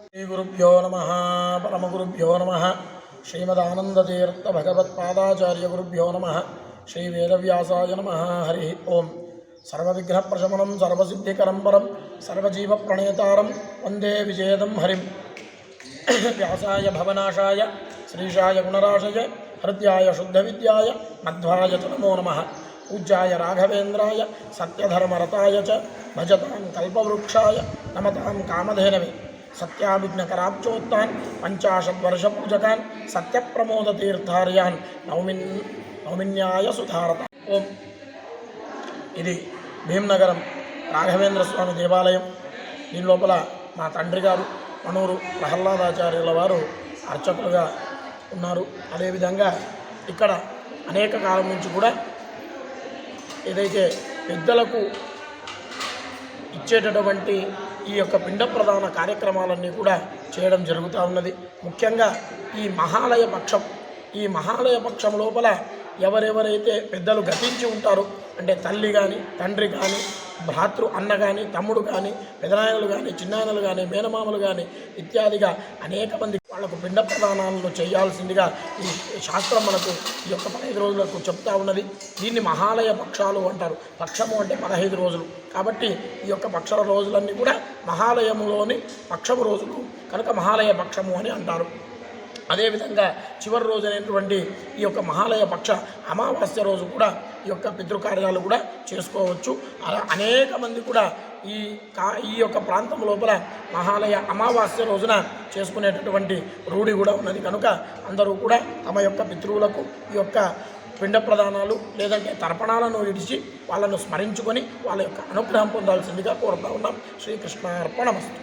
श्रीगुरुभ्यो नमः परमगुरुभ्यो नमः श्रीमदानंदतीर्थ भगवत्पादाचार्यगुरुभ्यो नमः श्रीवेदव्यासाय नमः हरि ओं सर्वविघ्नप्रशमनं सर्वसिद्धिकरं परं सर्वजीवप्रणेतारं वन्दे विजयदं हरिं व्यासाय भवनाशाय श्रीशाय गुणराशय हृद्याय शुद्धविद्याय मध्वाय च नमो नमः पूज्याय राघवेन्द्राय सत्यधर्मरताय च भजतां कल्पवृक्षाय नमतां कामधेनवे सत्याभिघ्नकराब्जोत्तान् पंचाशद्वर्षपूजकान् सत्यप्रमोदतीर्थार्यान् नौमिन्याय सुधारता ओं ఇది భీమనగరం రాఘవేంద్ర స్వామి దేవాలయం. దీని లోపల మా తండ్రి గారు మనూరు ప్రహ్లాదాచార్యుల వారు అర్చకులుగా ఉన్నారు. అదేవిధంగా ఇక్కడ అనేక కాలం నుంచి కూడా ఏదైతే పెద్దలకు ఇచ్చేటటువంటి ఈ యొక్క పిండ ప్రదాన కార్యక్రమాలన్నీ కూడా చేయడం జరుగుతూ ఉన్నది. ముఖ్యంగా ఈ మహాలయ పక్షం లోపల ఎవరెవరైతే పెద్దలు గతించి ఉంటారో అంటే తల్లి కానీ తండ్రి కానీ భ్రాతృ అన్న కానీ తమ్ముడు కానీ పెదనాయనలు కానీ చిన్నాయనలు కానీ మేనమామలు కానీ ఇత్యాదిగా అనేక మంది వాళ్లకు పిండ ప్రదానాలను చేయాల్సిందిగా ఈ శాస్త్రం మనకు ఈ యొక్క 15 రోజులకు చెప్తా ఉన్నది. దీన్ని మహాలయ పక్షాలు అంటారు. పక్షము అంటే 15 రోజులు కాబట్టి ఈ యొక్క పక్ష రోజులన్నీ కూడా మహాలయములోని పక్షము రోజులు కనుక మహాలయ పక్షము అని అంటారు. అదేవిధంగా చివరి రోజు అయినటువంటి ఈ యొక్క మహాలయ పక్ష అమావాస్య రోజు కూడా ఈ యొక్క పితృకార్యాలు కూడా చేసుకోవచ్చు. అలా అనేక మంది కూడా ఈ యొక్క ప్రాంతం లోపల మహాలయ అమావాస్య రోజున చేసుకునేటటువంటి రూఢి కూడా ఉన్నది. కనుక అందరూ కూడా తమ యొక్క పితృవులకు ఈ యొక్క పిండ ప్రదానాలు లేదంటే తర్పణాలను ఇడిచి వాళ్ళను స్మరించుకొని వాళ్ళ యొక్క అనుగ్రహం పొందాల్సిందిగా కోరుతా ఉన్నాం. శ్రీకృష్ణార్పణమస్తు.